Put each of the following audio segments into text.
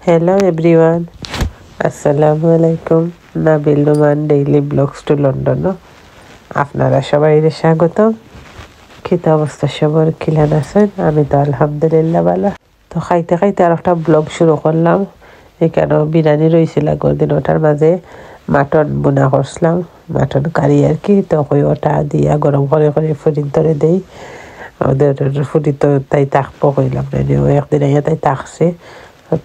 Hello everyone, Assalamu alaikum. Nabil Noman daily blogs to London. আপনারা সবাই স্বাগত। খিতা অবস্থা সবার খিলান আছেন? আমি তো আলহামদুলিল্লাহ ভালো। তো খাইতে খাইতে আর একটা ব্লগ শুরু করলাম। এখানে বিরিয়ানি রয়েছিল গরদিন, ওটার মাঝে মাটন বোনা করছিলাম, মাটন কারি আর কি। তো ওটা দিয়া গরম করে করে ফুটির ধরে দেই। ওদের ফুটি তো তাই তাকবো কইলাম না, একদিন আইয়া তাই তাকছে,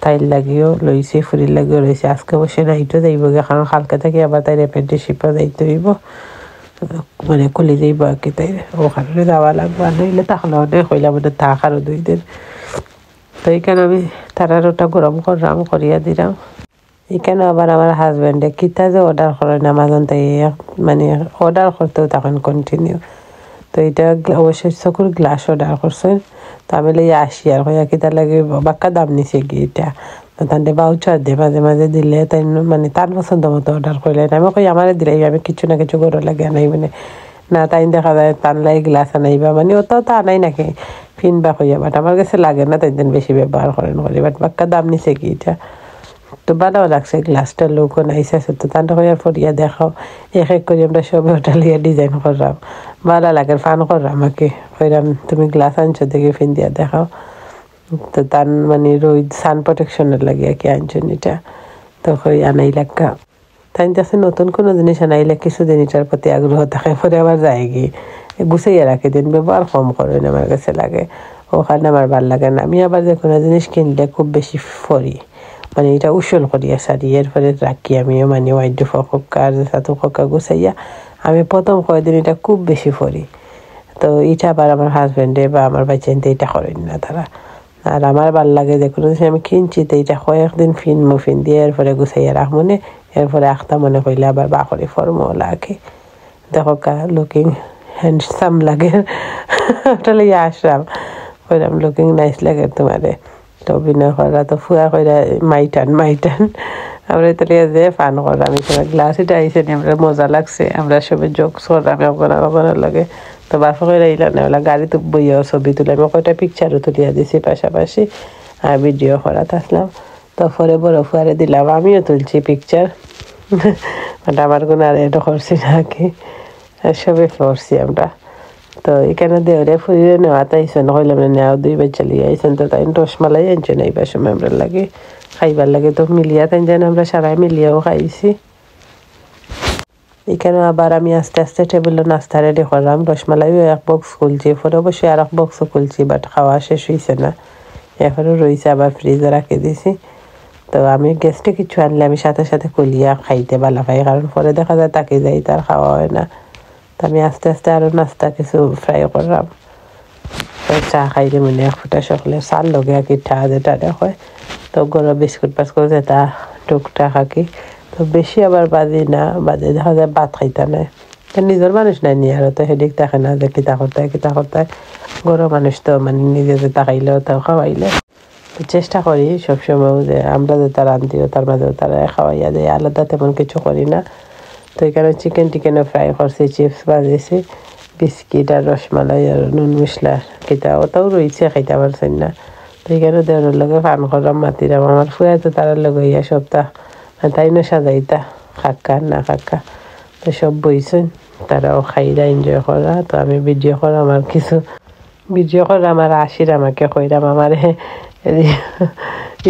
তাইর লাগিও লইছে, ফুরির লাগিও লইছে। আজকে বসে নাইটো যাইব, কারণ কালকে থেকে আবার তাই অ্যাপ্রেন্টিসশিপও যাইতে হইব, মানে খুলে যাইব আর কি। তাই ওখানে যাওয়া লাগবে, আর নইলে তাহলে অনেক হইলাম মানে থাক আরো 2 দিন। তো এইখানে আমি তারার ওটা গরম করলাম, করিয়া দিলাম। এখানে আবার আমার হাজব্যান্ডে কিতা যে অর্ডার করেন আমাজন, তাই মানে অর্ডার করতেও তখন কন্টিনিউ। তো এটা অবশ্যই চকুর গ্লাস অর্ডার করছেন। তো আমি লই আসি আর হইয়া কিতা লাগে বাক্কা দাম নিছে কি এটা। তো তান্ডে বাউচার দিয়ে মাঝে মাঝে দিলে তাই মানে তার পছন্দ মতো অর্ডার করলে আমি কই আমারে দিলে আমি কিছু না কিছু করে লাগে আনাই, মানে না তাই দেখা যায় তার লাই গ্লাস আনাইবা, মানে অতও তো আনাই নাকি ফিনবা কইয়া, বাট আমার কাছে লাগে না, তাই দিন বেশি ব্যবহার করেন করি, বাট বাক্কা দাম নিছে কি এটা। তো ভালো লাগছে গ্লাসটা, লোকও নাইস আছে। তো তান্ডা কইয়া ফরিয়া দেখাও, এক এক করে আমরা সব ওটা লিয়ে ডিজাইন করলাম, ভালো লাগে, ফান করলাম আমাকে কইরাম তুমি গ্লাস আনছো দেখে ফিন দিয়া দেখাও। তো তার মানে রোদ সান প্রোটেকশনের লাগে আর কি আনছেন এটা। তো কই আনাই লাগা তাই কাছে নতুন কোনো জিনিস আনাইলে কিছুদিন এটার প্রতি আগ্রহ থাকে, পরে আবার যায় গিয়ে গুছাইয়া রাখি দিন, ব্যবহার কম করেন আমার কাছে লাগে, ওখানে আমার ভাল লাগে না। আমি আবার যে কোনো জিনিস কিনলে খুব বেশি ফরি, মানে এটা উসল করিয়া সারি এরপরে রাখি আমিও, মানে ওয়াইড ফকার সাথে ফকা গুছাইয়া আমি প্রথম কয়েকদিন এটা খুব বেশি ফরি। তো এটা আবার আমার হাজব্যান্ডে বা আমার বাচ্চাইনতে এটা করেন না তারা। আর আমার ভাল লাগে যে কোনো জিনিস আমি কিনছি তো এটা কয়েকদিন ফিন দিয়ে এরপরে গুছাইয়া রাখ, মনে এরপরে আখতা মনে করলে আবার বাকরে ফর্মও লাগে। দেখো কা লুকিং হ্যান্ডসাম লাগে, ওটা লইয়া আসলাম কইলাম লুকিং নাইস লাগে তোমারে। তো অভিনয় করা তো ফুয়া কইরা মাইটান আমরা তো লিয়া যে ফান করলাম, এখানে গ্লাস এটা আইসে নি, আমরা মজা লাগছে, আমরা সবাই জোকস করলাম আপনার লাগে। তো বারফা করে আইলাম না, ওলা গাড়ি তো বইয়াও ছবি তুলে আমি কয়টা পিকচারও তুলিয়া দিছি পাশাপাশি, আর ভিডিও করা থাকলাম। তো পরে বড় ফুয়ারে দিলাম, আমিও তুলছি পিকচার, মানে আমার কোনো আর এটা করছি না কি, সবে করছি আমরা। তো এখানে দেওয়ারে ফুরিয়ে নেওয়া তাইছেন, কইলাম না নেওয়া 2 বাচ্চা লিয়ে আইছেন। তো তাই রসমালাই আনছেন এইবার সময় আমরা লাগে খাইবার লাগে, তো মিলিয়া তাই যেন আমরা সারাই মিলিয়াও খাইছি। এখানে আবার আমি আস্তে আস্তে টেবিলে নাস্তা রেডি করলাম, রসমালাইও 1 বক্স খুলছি, পরে অবশ্যই আর 1 বক্সও খুলছি, বাট খাওয়া শেষ হয়েছে না, এখনও রয়েছে, আবার ফ্রিজে রাখে দিছি। তো আমি গেস্টে কিছু আনলে আমি সাথে সাথে খুলিয়া খাইতে ভালো পাই, কারণ পরে দেখা যায় তাকে যাই তার খাওয়া হয় না। তো আমি আস্তে আস্তে আরও নাস্তা কিছু ফ্রাই করলাম। তো চা খাইলে মানে 1 ফুটা সকলে চার লগে আর কি ঠা যেটা হয়, তো গরম বিস্কুট পাস্কুট যেটা টুকটাক আঁকি। তো বেশি আবার বাজি না, বাজে দেখা যায় ভাত খাইতা নাই, তো নিজের মানুষ নাই নিয়ে আর তো হেডিক থাকে না যে কিতা করতে গরম মানুষ তো মানে নিজে যে তাকাইলেও তাও খাওয়াইলে। তো চেষ্টা করি সবসময় যে আমরা যে তার আনতিও তার মাঝেও তারা খাওয়াইয়া দেয়, আলাদা তেমন কিছু করি না। তো এখানে চিকেনও ফ্রাই করছি, চিপস বাজিয়েছি, বিস্কিট আর রসমালাই আর নুন মশলা কিতা ওটাও রয়েছে, খাইতে পারছেন না। তো এখানে দেওয়ার লগে ফান করলাম, মাতিলাম আমার ফুয়া, তো তার লগে ইয়া সপ্তাহ তাই না সাজাইতা খাক্কা না খাক্কা। তো সব বইছেন, তারাও খাইরা এনজয় করা। তো আমি ভিডিও করা আমার কিছু ভিডিও করে আমার আশির আমাকে কইরাম আমার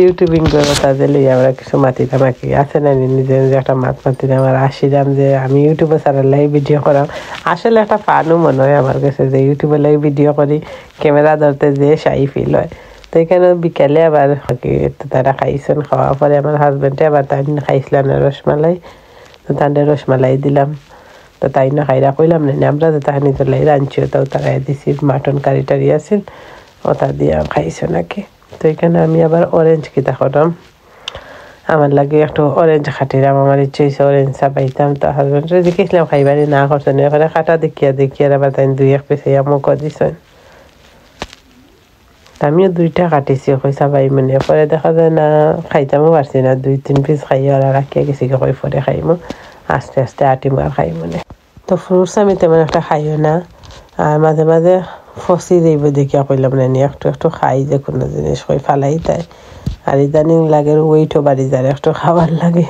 ইউটিউবিং করে তাদের লিয়ে আমরা কিছু মাতিলাম আর কি, আছে না নিজে নিজে একটা মাতিলাম আর আসিলাম যে আমি ইউটিউবে চ্যানেলে ভিডিও করাম। আসলে একটা ফানও মনে হয় আমার কাছে যে ইউটিউবে লাগে ভিডিও করি, ক্যামেরা ধরতে যে শাই ফিল হয়। তো এখানে বিকালে আবার তারা খাইছেন, খাওয়ার পরে আমার হাজব্যান্ডে আবার তাই খাইছিলেন রসমালাই, তো তাদের রসমালাই দিলাম। তো তাই না খাইরা কইলাম না আমরা তো তাহানি তো লাই রাঁধছিও, তাও তারা দিছি মাটন কারি টারি আছেন, ওটা দিয়ে খাইছে নাকি। তো এখানে আমি আবার অরেঞ্জ কিতা করলাম, আমার লাগে একটু অরেঞ্জ খাটিলাম, আমার ইচ্ছে হয়েছে অরেঞ্জ চাপাইতাম। তো হাজব্যান্ডে দেখেছিলাম খাইবারি না করছেন, এখানে কাটা দেখিয়া আবার তাই 2-1 পিস মুখও দিছেন। আমিও 2টা কাটিছি কই চাবাই, মানে পরে দেখা যায় না খাইতামও পারছি না, 2-3 পিস খাইয়া আর রাখিয়া গেছি কই পরে খাইমো, আস্তে আস্তে আটিমার খাই মানে। তো ফ্রুটস আমি তেমন একটা খাইও না, আর মাঝে মাঝে ফসি যাইব দেখিয়া কইলাম না একটু খাই, যে কোনো জিনিস কই ফালাই দেয়। আর ইদানিং লাগে ওয়েটও বাড়ি যায় একটু খাবার লাগে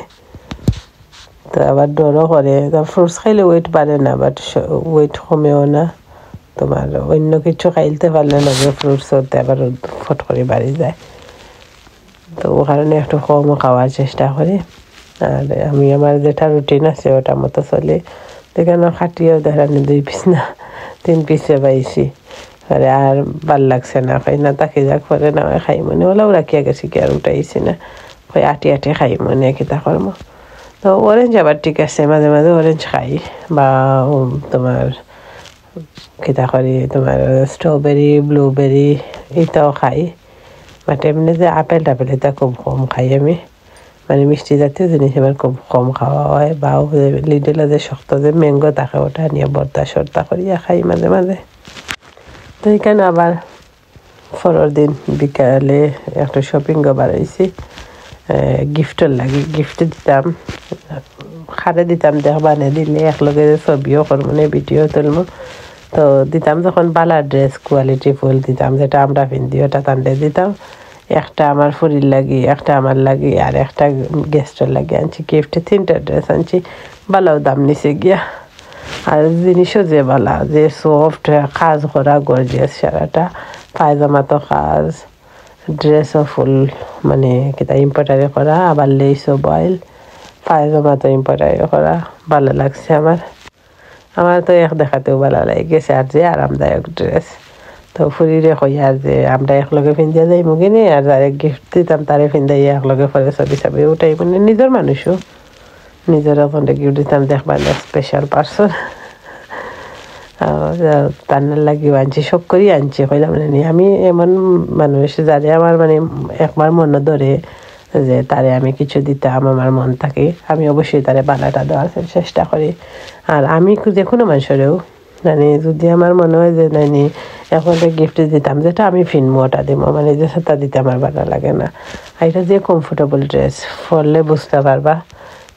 তো আবার ডরও করে ফ্রুটস খাইলে ওয়েট বাড়ে না বাট ওয়েট কমেও না তোমার অন্য কিছু খাইলতে পারলে না যে ফ্রুটস হতে আবার ফট করে বাড়ি যায় তো ও কারণে একটু কমও খাওয়ার চেষ্টা করি আর আমি আমার যেটা রুটিন আছে ওটা মতো চলি সেখানে খাটিয়েও দেখানি 2 পিস না 3 পিসে পাইছি আর ভাল লাগছে না খাই না তাকে যাক পরে না খাই মনে ওলাও রাখিয়া গেছি কি আর উঠাইছি না ওই আটি খাই মনে কিতা কর্ম তো অরেঞ্জ আবার ঠিক আছে মাঝে মাঝে অরেঞ্জ খাই বা তোমার কিতা করি তোমার স্ট্রবেরি ব্লুবেরি এটাও খাই বাট এমনি যে আপেল টাপেল এটা খুব কম খাই আমি মানে মিষ্টি জাতীয় জিনিস আমার খুব কম খাওয়া হয় বা লিডেলে যে শক্ত যে ম্যাঙ্গো থাকে ওটা নিয়ে বর্তা সর্তা করিয়া খাই মাঝে মাঝে তো এখানে আবার পরের দিন বিকালে একটা শপিং বাড়াইছি গিফটের লাগে গিফট দিতাম খারে দিতাম দেখবানে দিলে একলগে ছবিও করবো না ভিডিও তুলবো তো দিতাম যখন বালা ড্রেস কোয়ালিটি ফুল দিতাম যেটা আমরা পিন্দি ওটা তান্ডে দিতাম একটা আমার ফুরির লাগি একটা আমার লাগি আর একটা গেস্টের লাগি আনছি গিফটে 3টা ড্রেস আনছি বালাও দাম নিছে গিয়া আর জিনিসও যে বালা যে সফট কাজ করা গর্জিয়াস সারাটা পায়জামা তো কাজ ড্রেসও ফুল মানে কিতা এমব্রয়ডারি করা আবার লেসও বয়েল পায়জামা তো এমব্রয়ডারি করা ভালো লাগছে আমার তো এক দেখাতেও ভালো লাগে গেছে আর যে আরামদায়ক ড্রেস তো ফুরিরে কই আর যে আমরা একলগে পিন্দিয়া যাই মুগিনি আর যারে গিফট দিতাম তারে পিন্দাইয়া একলগে পরে ছবি ওটাই মানে নিজের মানুষও নিজের ওখানে গিফট দিতাম দেখবার স্পেশাল পার্সন তান্নার লাগিও আনছি শখ করি আনছি কইলাম মানে আমি এমন মানুষ যারে আমার মানে একবার মনে ধরে যে তারে আমি কিছু দিতাম আমার মন থাকে আমি অবশ্যই তারে বালাটা দেওয়ার চেষ্টা করি আর আমি যে কোনো মানুষেরও মানে যদি আমার মনে হয় যে নানি এখন গিফট দিতাম যেটা আমি ফিনমো ওটা দিব মানে যে সেটা দিতে আমার ভালো লাগে না আর এটা যে কমফোর্টেবল ড্রেস পরলে বুঝতে পারবা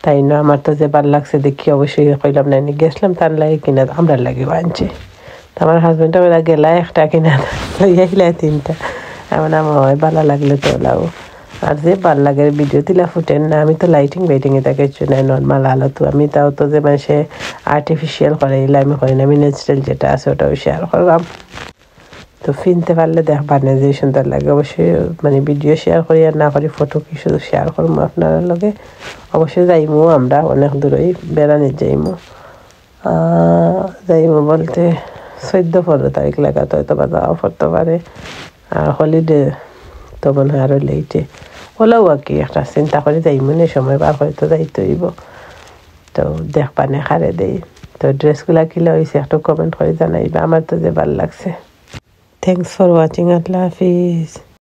তাই না আমার তো যে ভালো লাগছে দেখি অবশ্যই কইলাম নানি গেছিলাম তার লাগে কিনা আমরা লাগে আনছি আমার হাজবেন্ডটা ওরা গেলা একটা কিনা লইয়া 3টা এমন আমার ভালো লাগলে তো লাও আর যে ভাল লাগে ভিডিও দিলা ফুটেন না আমি তো লাইটিং এ থাকে নাই নর্মাল আলো তো আমি তাও তো যে মানে আর্টিফিশিয়াল করে আমি করি না আমি ন্যাচারাল যেটা আছে ওটাও শেয়ার করলাম তো ফিনতে পারলে দেখবা না যে সুন্দর লাগে অবশ্যই মানে ভিডিও শেয়ার করি আর না করি ফটো কি শুধু শেয়ার করবো আপনারা লগে অবশ্যই যাইমু আমরা অনেক দূরই বেড়ানি যাইমু বলতে 14-15 তারিখ লাগা তো হয়তো বা যাওয়া পড়তে পারে আর হলিডে তো মনে হয় আরো লেটে ওলাও আর কি একটা চিন্তা করে যাইমু না সময় বার হয়তো যাইতে হইব তো দেখবা না খারে দেই তো ড্রেসগুলা কিলা হয়েছে একটু কমেন্ট করে জানাইবা আমার তো যে ভালো লাগছে thanks for watching Allah Hafiz